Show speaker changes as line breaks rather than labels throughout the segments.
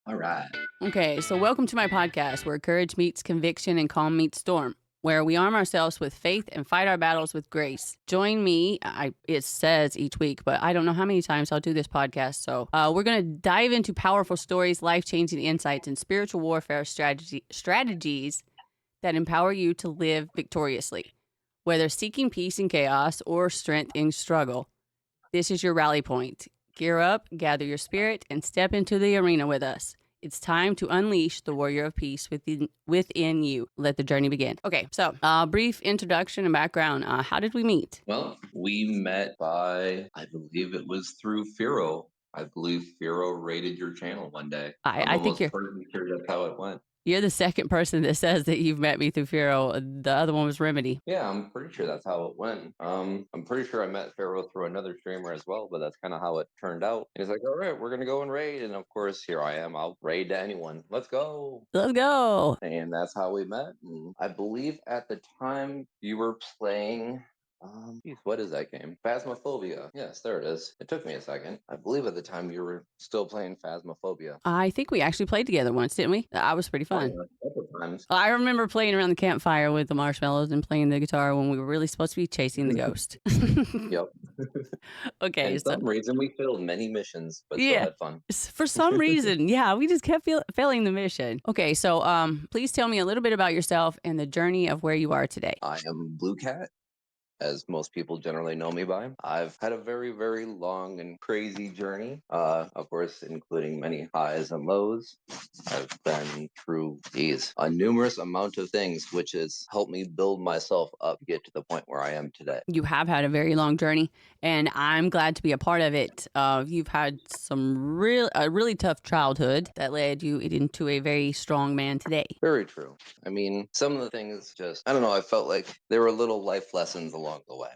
All right.
Okay, so welcome to my podcast where courage meets conviction and calm meets storm, where we arm ourselves with faith and fight our battles with grace. Join me, it says each week, but I don't know how many times I'll do this podcast. So we're going to dive into powerful stories, life changing insights, and spiritual warfare strategies that empower you to live victoriously. Whether seeking peace in chaos or strength in struggle, this is your rally point. Gear up, gather your spirit, and step into the arena with us. It's time to unleash the warrior of peace within you. Let the journey begin. Okay, so brief introduction and background. How did we meet?
Well, we met by, I believe it was through Firo. I believe Firo rated your channel one day. I'm
I think
almost pretty sure that's how it went.
you're the second person that says that you've met me through Firo. The other one was Remedy.
Yeah, I'm pretty sure that's how it went. I'm pretty sure I met Firo through another streamer as well, but that's kind of how it turned out. He's like, all right, we're gonna go and raid, and of course, here I am. I'll raid to anyone. Let's go.
Let's go.
And that's how we met. And I believe at the time you were playing. Geez, what is that game? Phasmophobia. Yes, there it is. It took me a second. I believe at the time you were still playing Phasmophobia.
I think we actually played together once, didn't we? That was pretty
Oh
fun.
yeah, a couple times.
I remember playing around the campfire with the marshmallows and playing the guitar when we were really supposed to be chasing the ghost.
Yep.
Okay,
And
so
some reason we failed many missions, but still
yeah.
had fun.
For some reason, yeah, we just kept failing the mission. Okay, so please tell me a little bit about yourself and the journey of where you are today.
I am Blue Cat, as most people generally know me by. I've had a very, very long and crazy journey, of course, including many highs and lows. I've been through a numerous amount of things, which has helped me build myself up to get to the point where I am today.
You have had a very long journey, and I'm glad to be a part of it. You've had a really tough childhood that led you into a very strong man today.
Very true. I mean, some of the things just, I don't know, I felt like there were little life lessons along the way.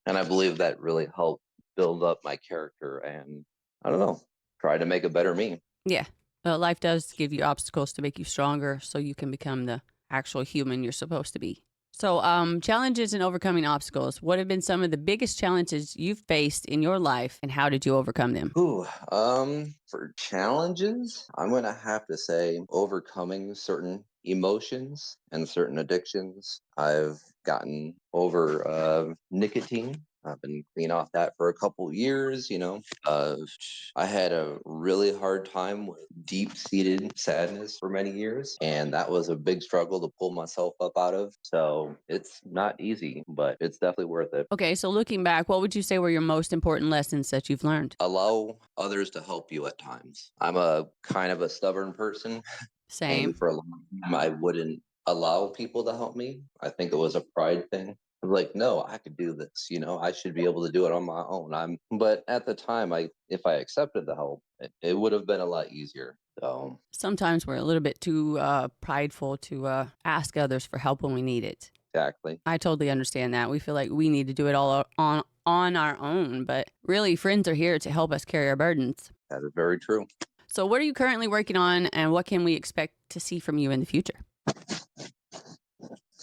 And I believe that really helped build up my character and, I don't know, try to make a better me.
Yeah, life does give you obstacles to make you stronger, so you can become the actual human you're supposed to be. So, challenges and overcoming obstacles. What have been some of the biggest challenges you've faced in your life, and how did you overcome them?
Ooh, for challenges, I'm gonna have to say overcoming certain emotions and certain addictions. I've gotten over nicotine. I've been clean off that for a couple years, you know. I had a really hard time with deep-seated sadness for many years, and that was a big struggle to pull myself up out of. So it's not easy, but it's definitely worth it.
Okay, so looking back, what would you say were your most important lessons that you've learned?
Allow others to help you at times. I'm a kind of a stubborn person,
Same.
and for a long time, I wouldn't allow people to help me. I think it was a pride thing. I'm like, no, I could do this. You know, I should be able to do it on my own. But at the time, if I accepted the help, it would have been a lot easier. So
Sometimes we're a little bit too prideful to ask others for help when we need it.
exactly,
I totally understand that. We feel like we need to do it all on our own, but really, friends are here to help us carry our burdens.
that is very true.
So, what are you currently working on, and what can we expect to see from you in the future?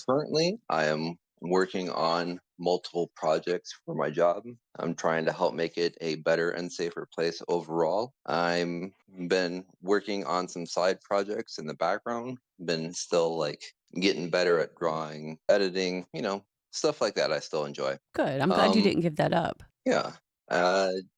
Currently, I am working on multiple projects for my job. I'm trying to help make it a better and safer place overall. I'm been working on some side projects in the background, been still like getting better at drawing, editing, stuff like that I still enjoy.
Good. I'm glad you
Um
didn't give that up.
yeah.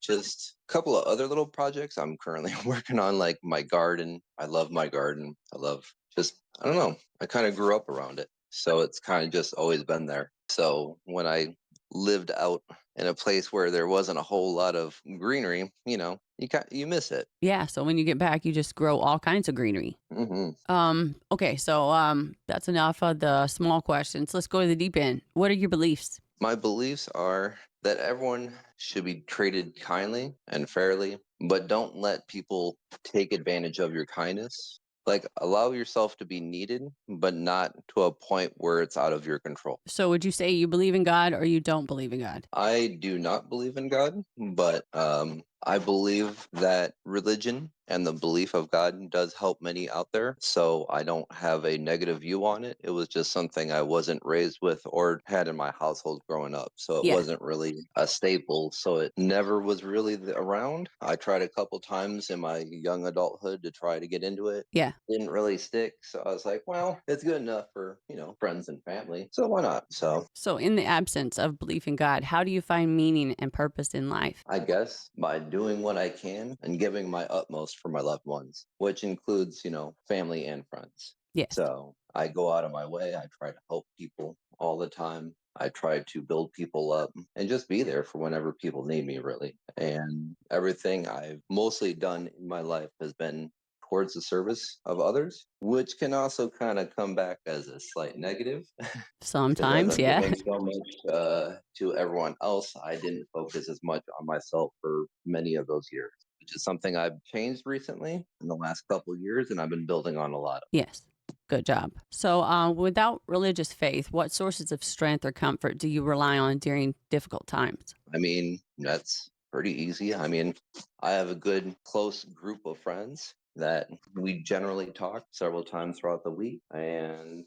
Just a couple of other little projects I'm currently working on, like my garden. I love my garden. I don't know. I kind of grew up around it. So it's kind of just always been there. So when I lived out in a place where there wasn't a whole lot of greenery, you miss it.
Yeah. So when you get back, you just grow all kinds of greenery.
Hmm.
Okay. So that's enough of the small questions. Let's go to the deep end. What are your beliefs?
My beliefs are that everyone should be treated kindly and fairly, but don't let people take advantage of your kindness. Like, allow yourself to be needed, but not to a point where it's out of your control.
So would you say you believe in God or you don't believe in God?
I do not believe in God, but I believe that religion and the belief of God does help many out there. So I don't have a negative view on it. It was just something I wasn't raised with or had in my household growing up. So it
Yeah.
wasn't really a staple. So it never was really around. I tried a couple times in my young adulthood to try to get into it.
Yeah.
Didn't really stick. So I was like, well, it's good enough for, friends and family. So why not? So
So, in the absence of belief in God, how do you find meaning and purpose in life?
I guess by doing what I can and giving my utmost for my loved ones, which includes, family and friends.
Yes.
So I go out of my way. I try to help people all the time. I try to build people up and just be there for whenever people need me, really. And everything I've mostly done in my life has been towards the service of others, which can also kind of come back as a slight negative because as
Sometimes,
I'm
yeah.
giving so much to everyone else, I didn't focus as much on myself for many of those years, which is something I've changed recently in the last couple of years, and I've been building on a lot of.
Yes. Good job. So, without religious faith, what sources of strength or comfort do you rely on during difficult times?
I mean, that's pretty easy. I mean, I have a good close group of friends that we generally talk several times throughout the week, and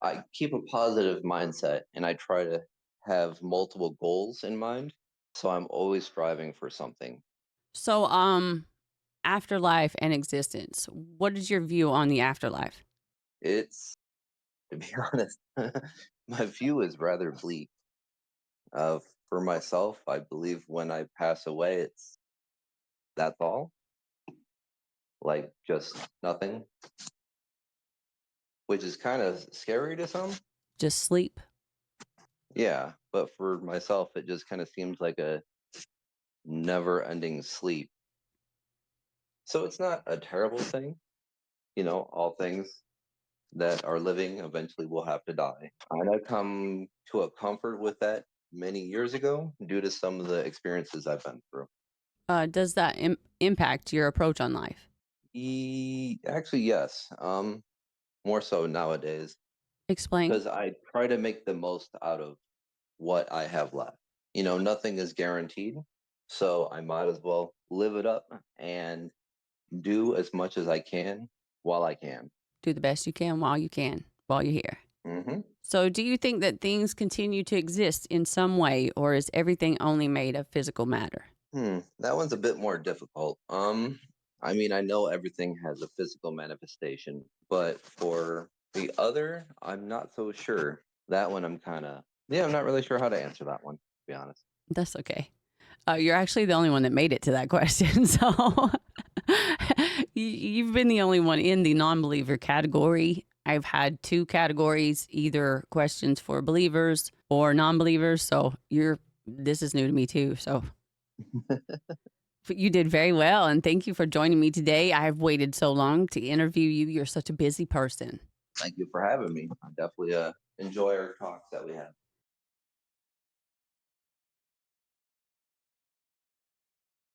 I keep a positive mindset, and I try to have multiple goals in mind. So I'm always striving for something.
So, afterlife and existence. What is your view on the afterlife?
It's, to be honest, my view is rather bleak. Uh, for myself, I believe when I pass away, that's all, like just nothing, which is kind of scary to some.
Just sleep?
Yeah, but for myself, it just kind of seems like a never-ending sleep. So it's not a terrible thing. All things that are living eventually will have to die. And I come to a comfort with that many years ago due to some of the experiences I've been through.
Does that impact your approach on life?
Actually, yes. More so nowadays
Explain.
because I try to make the most out of what I have left. Nothing is guaranteed, so I might as well live it up and do as much as I can while I can.
Do the best you can, while you're here.
Hmm.
So, do you think that things continue to exist in some way, or is everything only made of physical matter?
That one's a bit more difficult. I mean, I know everything has a physical manifestation, but for the other, I'm not so sure. That one, yeah, I'm not really sure how to answer that one, to be honest.
That's okay. You're actually the only one that made it to that question. So, you've been the only one in the non believer category. I've had two categories, either questions for believers or non believers. So, this is new to me too. So, but you did very well. And thank you for joining me today. I've waited so long to interview you. You're such a busy person.
Thank you for having me. I definitely enjoy our talks that we have.